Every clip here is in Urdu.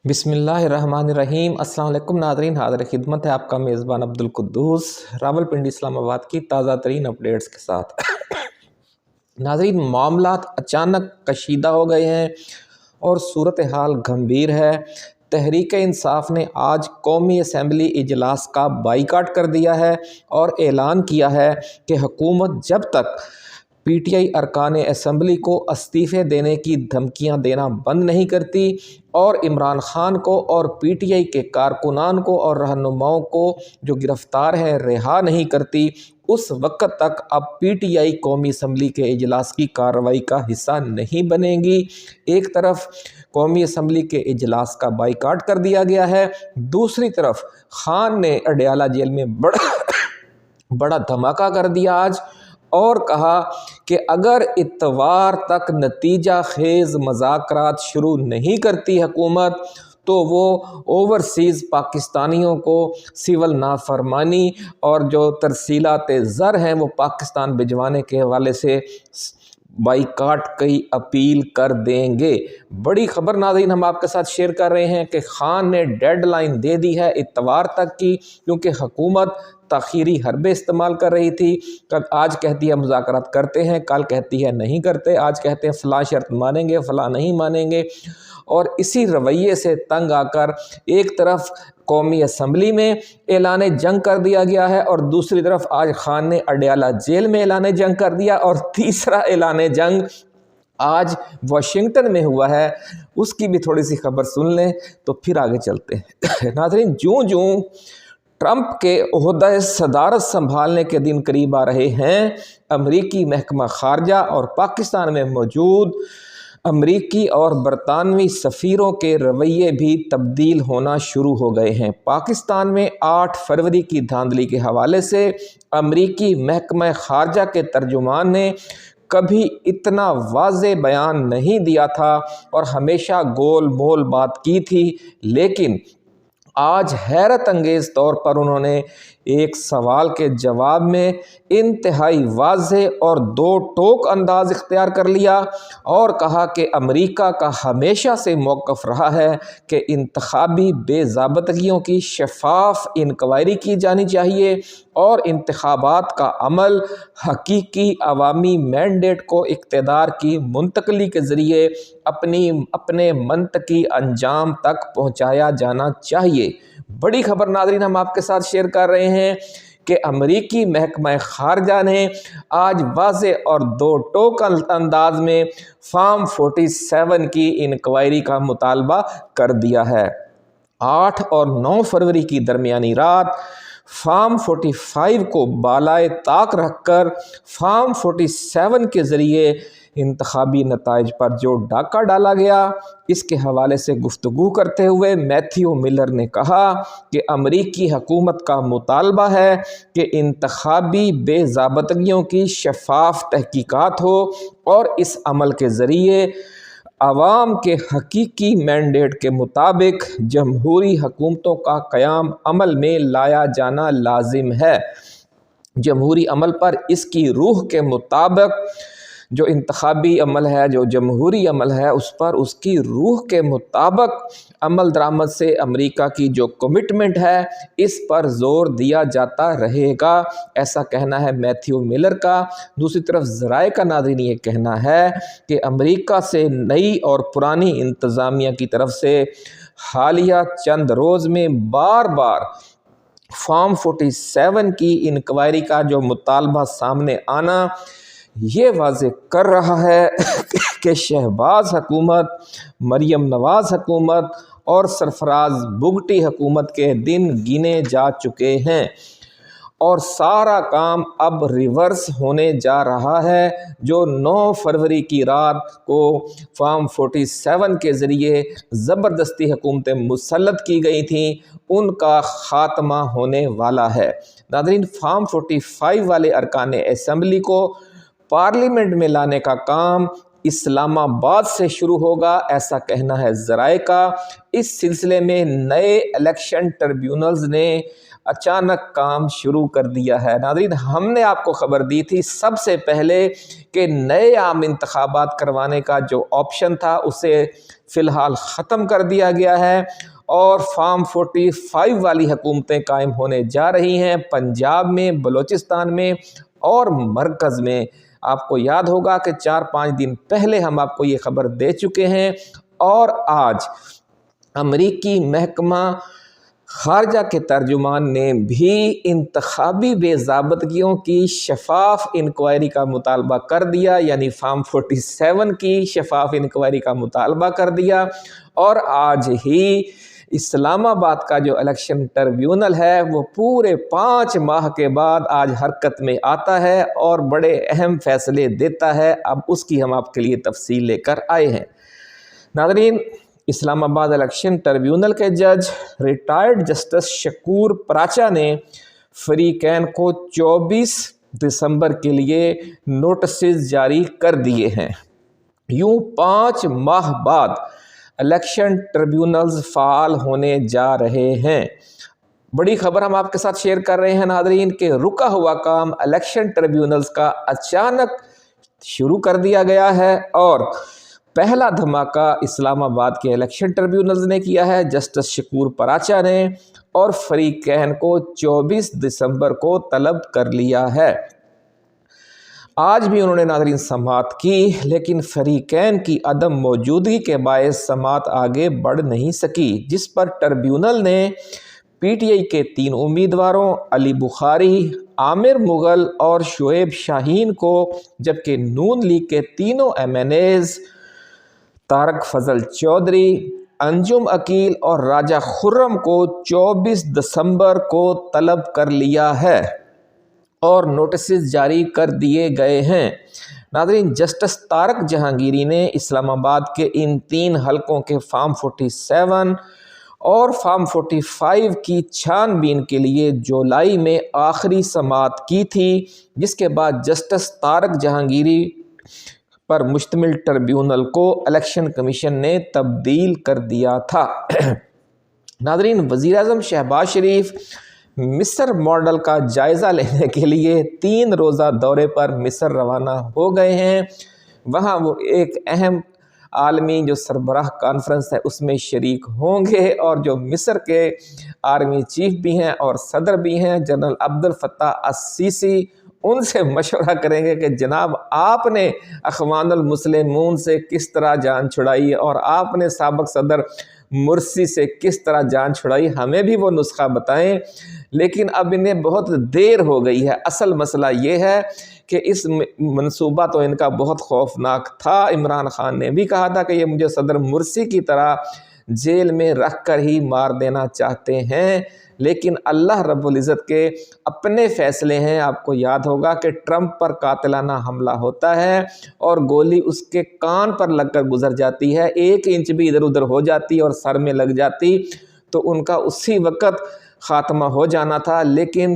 بسم اللہ الرحمن الرحیم۔ السلام علیکم ناظرین، حاضر خدمت ہے آپ کا میزبان عبدالقدوس راولپنڈی اسلام آباد کی تازہ ترین اپڈیٹس کے ساتھ۔ ناظرین، معاملات اچانک کشیدہ ہو گئے ہیں اور صورتحال گھمبیر ہے۔ تحریک انصاف نے آج قومی اسمبلی اجلاس کا بائیکاٹ کر دیا ہے اور اعلان کیا ہے کہ حکومت جب تک پی ٹی آئی ارکان اسمبلی کو استعفے دینے کی دھمکیاں دینا بند نہیں کرتی اور عمران خان کو اور پی ٹی آئی کے کارکنان کو اور رہنماؤں کو جو گرفتار ہیں رہا نہیں کرتی، اس وقت تک اب پی ٹی آئی قومی اسمبلی کے اجلاس کی کارروائی کا حصہ نہیں بنے گی۔ ایک طرف قومی اسمبلی کے اجلاس کا بائیکاٹ کر دیا گیا ہے، دوسری طرف خان نے اڈیالہ جیل میں بڑا دھماکہ کر دیا آج، اور کہا کہ اگر اتوار تک نتیجہ خیز مذاکرات شروع نہیں کرتی حکومت تو وہ اوورسیز پاکستانیوں کو سول نافرمانی اور جو ترسیلات زر ہیں وہ پاکستان بھجوانے کے حوالے سے بائیکاٹ کی اپیل کر دیں گے۔ بڑی خبر ناظرین ہم آپ کے ساتھ شیئر کر رہے ہیں کہ خان نے ڈیڈ لائن دے دی ہے اتوار تک کی، کیونکہ حکومت تاخیری حربے استعمال کر رہی تھی۔ آج کہتی ہے مذاکرات کرتے ہیں، کل کہتی ہے نہیں کرتے، آج کہتے ہیں فلاں شرط مانیں گے، فلاں نہیں مانیں گے، اور اسی رویے سے تنگ آ کر ایک طرف قومی اسمبلی میں اعلان جنگ کر دیا گیا ہے اور دوسری طرف آج خان نے اڈیالہ جیل میں اعلان جنگ کر دیا، اور تیسرا اعلان جنگ آج واشنگٹن میں ہوا ہے۔ اس کی بھی تھوڑی سی خبر سن لیں تو پھر آگے چلتے ہیں۔ ناظرین، جوں ٹرمپ کے عہدہ صدارت سنبھالنے کے دن قریب آ رہے ہیں، امریکی محکمہ خارجہ اور پاکستان میں موجود امریکی اور برطانوی سفیروں کے رویے بھی تبدیل ہونا شروع ہو گئے ہیں۔ پاکستان میں 8 فروری کی دھاندلی کے حوالے سے امریکی محکمہ خارجہ کے ترجمان نے کبھی اتنا واضح بیان نہیں دیا تھا اور ہمیشہ گول مول بات کی تھی، لیکن آج حیرت انگیز طور پر انہوں نے ایک سوال کے جواب میں انتہائی واضح اور دو ٹوک انداز اختیار کر لیا اور کہا کہ امریکہ کا ہمیشہ سے موقف رہا ہے کہ انتخابی بے ضابطگیوں کی شفاف انکوائری کی جانی چاہیے اور انتخابات کا عمل حقیقی عوامی مینڈیٹ کو اقتدار کی منتقلی کے ذریعے اپنے منطقی انجام تک پہنچایا جانا چاہیے۔ بڑی خبر ناظرین ہم آپ کے ساتھ شیئر کر رہے ہیں کہ امریکی محکمہ خارجہ نے آج واضح اور دو ٹوک انداز میں فارم 47 کی انکوائری کا مطالبہ کر دیا ہے۔ 8 اور 9 فروری کی درمیانی رات فارم 45 کو بالائے طاق رکھ کر فارم 47 کے ذریعے انتخابی نتائج پر جو ڈاکہ ڈالا گیا، اس کے حوالے سے گفتگو کرتے ہوئے میتھیو ملر نے کہا کہ امریکی حکومت کا مطالبہ ہے کہ انتخابی بے ضابطگیوں کی شفاف تحقیقات ہو اور اس عمل کے ذریعے عوام کے حقیقی مینڈیٹ کے مطابق جمہوری حکومتوں کا قیام عمل میں لایا جانا لازم ہے۔ جمہوری عمل پر اس کی روح کے مطابق جو انتخابی عمل ہے، جو جمہوری عمل ہے، اس پر اس کی روح کے مطابق عمل درآمد سے امریکہ کی جو کمٹمنٹ ہے اس پر زور دیا جاتا رہے گا، ایسا کہنا ہے میتھیو ملر کا۔ دوسری طرف ذرائع کا ناظرین یہ کہنا ہے کہ امریکہ سے نئی اور پرانی انتظامیہ کی طرف سے حالیہ چند روز میں بار بار فارم 47 کی انکوائری کا جو مطالبہ سامنے آنا یہ واضح کر رہا ہے کہ شہباز حکومت، مریم نواز حکومت اور سرفراز بگٹی حکومت کے دن گنے جا چکے ہیں اور سارا کام اب ریورس ہونے جا رہا ہے۔ جو 9 فروری کی رات کو فارم 47 کے ذریعے زبردستی حکومتیں مسلط کی گئی تھیں، ان کا خاتمہ ہونے والا ہے۔ ناظرین، فارم 45 والے ارکان اسمبلی کو پارلیمنٹ میں لانے کا کام اسلام آباد سے شروع ہوگا، ایسا کہنا ہے ذرائع کا۔ اس سلسلے میں نئے الیکشن ٹریبیونلز نے اچانک کام شروع کر دیا ہے۔ ناظرین، ہم نے آپ کو خبر دی تھی سب سے پہلے کہ نئے عام انتخابات کروانے کا جو آپشن تھا اسے فی الحال ختم کر دیا گیا ہے اور فارم 45 والی حکومتیں قائم ہونے جا رہی ہیں پنجاب میں، بلوچستان میں اور مرکز میں۔ آپ کو یاد ہوگا کہ 4-5 دن پہلے ہم آپ کو یہ خبر دے چکے ہیں، اور آج امریکی محکمہ خارجہ کے ترجمان نے بھی انتخابی بے ضابطگیوں کی شفاف انکوائری کا مطالبہ کر دیا، یعنی فارم 47 کی شفاف انکوائری کا مطالبہ کر دیا، اور آج ہی اسلام آباد کا جو الیکشن ٹریبیونل ہے وہ پورے 5 ماہ کے بعد آج حرکت میں آتا ہے اور بڑے اہم فیصلے دیتا ہے۔ اب اس کی ہم آپ کے لیے تفصیل لے کر آئے ہیں۔ ناظرین، اسلام آباد الیکشن ٹریبیونل کے جج ریٹائرڈ جسٹس شکور پراچا نے فریقین کو 24 دسمبر کے لیے نوٹسز جاری کر دیے ہیں۔ یوں 5 ماہ بعد الیکشن ٹریبیونلز فعال ہونے جا رہے ہیں۔ بڑی خبر ہم آپ کے ساتھ شیئر کر رہے ہیں ناظرین کہ رکا ہوا کام الیکشن ٹریبیونلز کا اچانک شروع کر دیا گیا ہے، اور پہلا دھماکہ اسلام آباد کے الیکشن ٹریبیونلز نے کیا ہے جسٹس شکور پراچا نے، اور فریقین کو 24 دسمبر کو طلب کر لیا ہے۔ آج بھی انہوں نے ناظرین سماعت کی، لیکن فریقین کی عدم موجودگی کے باعث سماعت آگے بڑھ نہیں سکی، جس پر ٹریبیونل نے پی ٹی آئی کے 3 امیدواروں علی بخاری، عامر مغل اور شعیب شاہین کو، جبکہ نون لیگ کے تینوں ایم این ایز طارق فضل چودھری، انجم عقیل اور راجہ خرم کو 24 دسمبر کو طلب کر لیا ہے اور نوٹسز جاری کر دیے گئے ہیں۔ ناظرین، جسٹس طارق جہانگیری نے اسلام آباد کے ان 3 حلقوں کے فارم 47 اور فارم 45 کی چھان بین کے لیے جولائی میں آخری سماعت کی تھی، جس کے بعد جسٹس طارق جہانگیری پر مشتمل ٹریبیونل کو الیکشن کمیشن نے تبدیل کر دیا تھا۔ ناظرین، وزیر اعظم شہباز شریف مصر ماڈل کا جائزہ لینے کے لیے 3 روزہ دورے پر مصر روانہ ہو گئے ہیں۔ وہاں وہ ایک اہم عالمی جو سربراہ کانفرنس ہے اس میں شریک ہوں گے، اور جو مصر کے آرمی چیف بھی ہیں اور صدر بھی ہیں جنرل عبد الفتاح السیسی، ان سے مشورہ کریں گے کہ جناب آپ نے اخوان المسلمون سے کس طرح جان چھڑائی اور آپ نے سابق صدر مرسی سے کس طرح جان چھڑائی، ہمیں بھی وہ نسخہ بتائیں۔ لیکن اب انہیں بہت دیر ہو گئی ہے۔ اصل مسئلہ یہ ہے کہ اس منصوبہ تو ان کا بہت خوفناک تھا۔ عمران خان نے بھی کہا تھا کہ یہ مجھے صدر مرسی کی طرح جیل میں رکھ کر ہی مار دینا چاہتے ہیں، لیکن اللہ رب العزت کے اپنے فیصلے ہیں۔ آپ کو یاد ہوگا کہ ٹرمپ پر قاتلانہ حملہ ہوتا ہے اور گولی اس کے کان پر لگ کر گزر جاتی ہے، 1 انچ بھی ادھر ادھر ہو جاتی اور سر میں لگ جاتی تو ان کا اسی وقت خاتمہ ہو جانا تھا، لیکن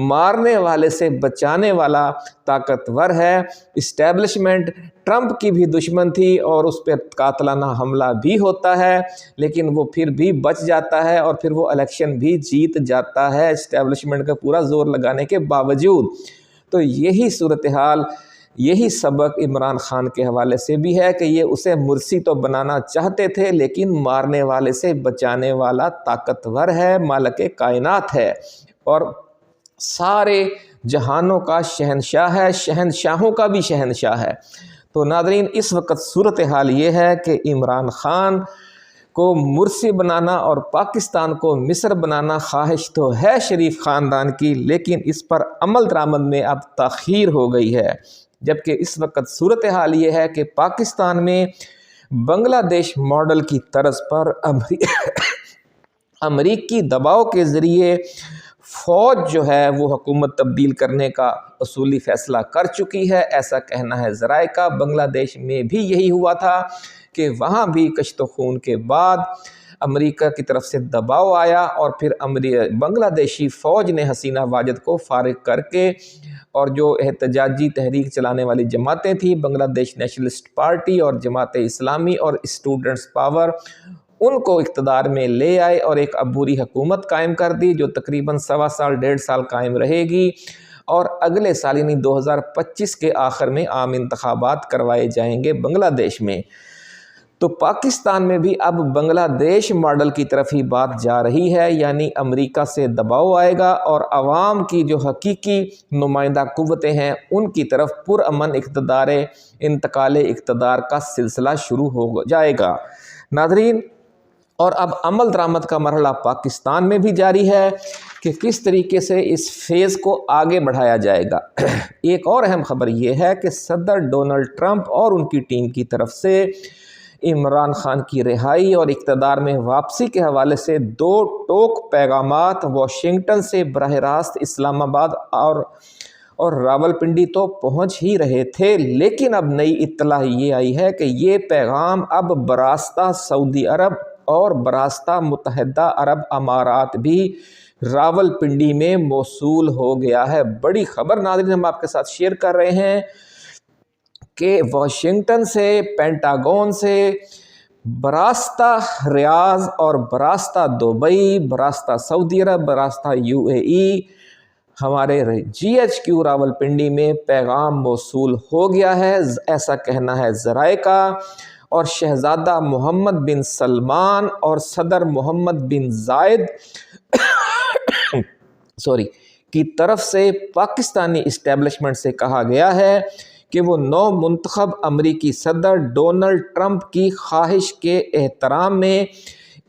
مارنے والے سے بچانے والا طاقتور ہے۔ اسٹیبلشمنٹ ٹرمپ کی بھی دشمن تھی اور اس پہ قاتلانہ حملہ بھی ہوتا ہے، لیکن وہ پھر بھی بچ جاتا ہے اور پھر وہ الیکشن بھی جیت جاتا ہے اسٹیبلشمنٹ کا پورا زور لگانے کے باوجود۔ تو یہی صورتحال، یہی سبق عمران خان کے حوالے سے بھی ہے کہ یہ اسے مرسی تو بنانا چاہتے تھے، لیکن مارنے والے سے بچانے والا طاقتور ہے، مالک کائنات ہے اور سارے جہانوں کا شہنشاہ ہے، شہنشاہوں کا بھی شہنشاہ ہے۔ تو ناظرین، اس وقت صورتحال یہ ہے کہ عمران خان کو مرسی بنانا اور پاکستان کو مصر بنانا خواہش تو ہے شریف خاندان کی، لیکن اس پر عمل درآمد میں اب تاخیر ہو گئی ہے۔ جبکہ اس وقت صورتحال یہ ہے کہ پاکستان میں بنگلہ دیش ماڈل کی طرز پر امریکی دباؤ کے ذریعے فوج جو ہے وہ حکومت تبدیل کرنے کا اصولی فیصلہ کر چکی ہے، ایسا کہنا ہے ذرائع کا۔ بنگلہ دیش میں بھی یہی ہوا تھا کہ وہاں بھی کشت و خون کے بعد امریکہ کی طرف سے دباؤ آیا اور پھر بنگلہ دیشی فوج نے حسینہ واجد کو فارغ کر کے اور جو احتجاجی تحریک چلانے والی جماعتیں تھیں، بنگلہ دیش نیشنلسٹ پارٹی اور جماعت اسلامی اور اسٹوڈنٹس پاور، ان کو اقتدار میں لے آئے اور ایک عبوری حکومت قائم کر دی جو تقریباً 1.25 سال قائم رہے گی، اور اگلے سال یعنی 2025 کے آخر میں عام انتخابات کروائے جائیں گے بنگلہ دیش میں۔ تو پاکستان میں بھی اب بنگلہ دیش ماڈل کی طرف ہی بات جا رہی ہے، یعنی امریکہ سے دباؤ آئے گا اور عوام کی جو حقیقی نمائندہ قوتیں ہیں ان کی طرف پرامن انتقال اقتدار کا سلسلہ شروع ہو جائے گا۔ ناظرین، اور اب عمل درآمد کا مرحلہ پاکستان میں بھی جاری ہے کہ کس طریقے سے اس فیز کو آگے بڑھایا جائے گا۔ ایک اور اہم خبر یہ ہے کہ صدر ڈونلڈ ٹرمپ اور ان کی ٹیم کی طرف سے عمران خان کی رہائی اور اقتدار میں واپسی کے حوالے سے 2 ٹوک پیغامات واشنگٹن سے براہ راست اسلام آباد اور راولپنڈی تو پہنچ ہی رہے تھے، لیکن اب نئی اطلاع یہ آئی ہے کہ یہ پیغام اب براستہ سعودی عرب اور براستہ متحدہ عرب امارات بھی راولپنڈی میں موصول ہو گیا ہے۔ بڑی خبر ناظرین ہم آپ کے ساتھ شیئر کر رہے ہیں کہ واشنگٹن سے، پینٹاگون سے براستہ ریاض اور براستہ دبئی، براستہ سعودی عرب، براستہ UAE، ہمارے GHQ راولپنڈی میں پیغام موصول ہو گیا ہے، ایسا کہنا ہے ذرائع کا، اور شہزادہ محمد بن سلمان اور صدر محمد بن زائد کی طرف سے پاکستانی اسٹیبلشمنٹ سے کہا گیا ہے کہ وہ نو منتخب امریکی صدر ڈونلڈ ٹرمپ کی خواہش کے احترام میں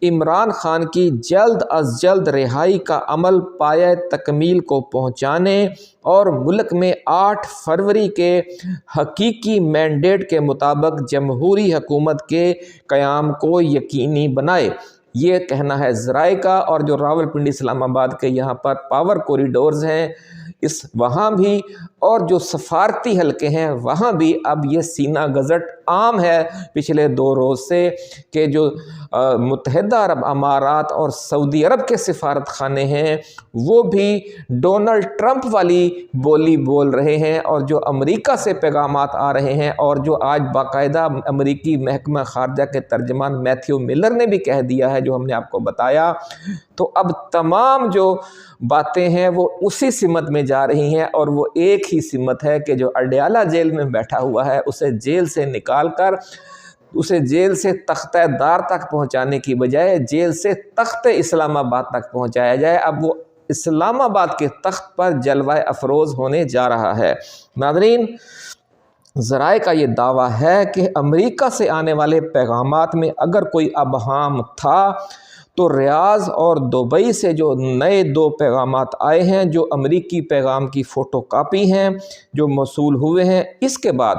عمران خان کی جلد از جلد رہائی کا عمل پایہ تکمیل کو پہنچانے اور ملک میں 8 فروری کے حقیقی مینڈیٹ کے مطابق جمہوری حکومت کے قیام کو یقینی بنائے۔ یہ کہنا ہے ذرائع کا، اور جو راولپنڈی اسلام آباد کے یہاں پر پاور کوریڈورز ہیں وہاں بھی، اور جو سفارتی حلقے ہیں وہاں بھی اب یہ سینہ گزٹ عام ہے پچھلے 2 روز سے کہ جو متحدہ عرب امارات اور سعودی عرب کے سفارت خانے ہیں وہ بھی ڈونلڈ ٹرمپ والی بولی بول رہے ہیں، اور جو امریکہ سے پیغامات آ رہے ہیں، اور جو آج باقاعدہ امریکی محکمہ خارجہ کے ترجمان میتھیو ملر نے بھی کہہ دیا ہے جو ہم نے آپ کو بتایا، تو اب تمام جو باتیں ہیں وہ اسی سمت میں جا رہی ہیں، اور وہ ایک ہی سمت ہے کہ جو اڈیالہ جیل میں بیٹھا ہوا ہے اسے جیل سے نکال کر اسے جیل سے تختہ دار تک پہنچانے کی بجائے جیل سے تخت اسلام آباد تک پہنچایا جائے۔ اب وہ اسلام آباد کے تخت پر جلوہ افروز ہونے جا رہا ہے۔ ناظرین، ذرائع کا یہ دعویٰ ہے کہ امریکہ سے آنے والے پیغامات میں اگر کوئی ابہام تھا تو ریاض اور دبئی سے جو نئے 2 پیغامات آئے ہیں جو امریکی پیغام کی فوٹو کاپی ہیں جو موصول ہوئے ہیں، اس کے بعد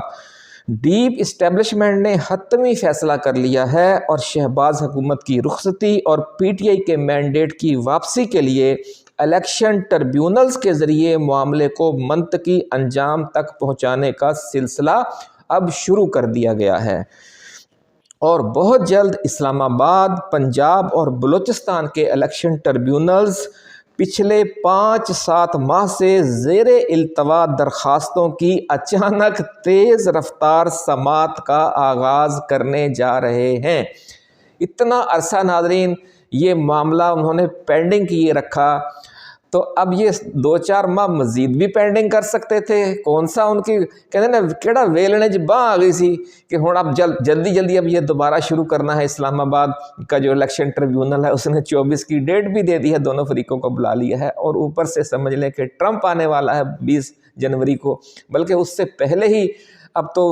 ڈیپ اسٹیبلشمنٹ نے حتمی فیصلہ کر لیا ہے اور شہباز حکومت کی رخصتی اور PTI کے مینڈیٹ کی واپسی کے لیے الیکشن ٹربیونلز کے ذریعے معاملے کو منطقی انجام تک پہنچانے کا سلسلہ اب شروع کر دیا گیا ہے، اور بہت جلد اسلام آباد، پنجاب اور بلوچستان کے الیکشن ٹربیونلز پچھلے 5-7 ماہ سے زیر التوا درخواستوں کی اچانک تیز رفتار سماعت کا آغاز کرنے جا رہے ہیں۔ اتنا عرصہ ناظرین یہ معاملہ انہوں نے پینڈنگ کیے رکھا، تو اب یہ 2-4 ماہ مزید بھی پینڈنگ کر سکتے تھے۔ کون سا ان کی کہتے ہیں نا کیڑا ویلنے باں آ گئی سی کہ ہوں اب جلدی اب یہ دوبارہ شروع کرنا ہے۔ اسلام آباد کا جو الیکشن ٹریبیونل ہے اس نے 24 کی ڈیٹ بھی دے دی ہے، دونوں فریقوں کو بلا لیا ہے، اور اوپر سے سمجھ لیں کہ ٹرمپ آنے والا ہے 20 جنوری کو، بلکہ اس سے پہلے ہی اب تو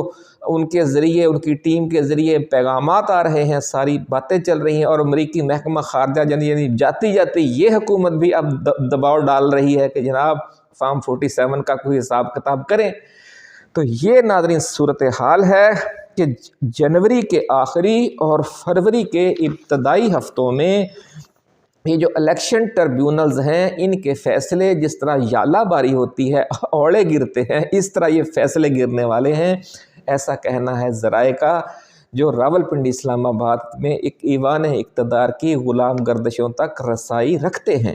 ان کے ذریعے، ان کی ٹیم کے ذریعے پیغامات آ رہے ہیں، ساری باتیں چل رہی ہیں، اور امریکی محکمہ خارجہ یعنی جاتی یہ حکومت بھی اب دباؤ ڈال رہی ہے کہ جناب فارم 47 کا کوئی حساب کتاب کریں۔ تو یہ ناظرین صورتحال ہے کہ جنوری کے آخری اور فروری کے ابتدائی ہفتوں میں یہ جو الیکشن ٹربیونلز ہیں ان کے فیصلے جس طرح یالہ باری ہوتی ہے، اوڑے گرتے ہیں، اس طرح یہ فیصلے گرنے والے ہیں، ایسا کہنا ہے ذرائع کا جو راولپنڈی اسلام آباد میں ایک ایوان اقتدار کی غلام گردشوں تک رسائی رکھتے ہیں۔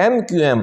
MQM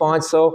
$500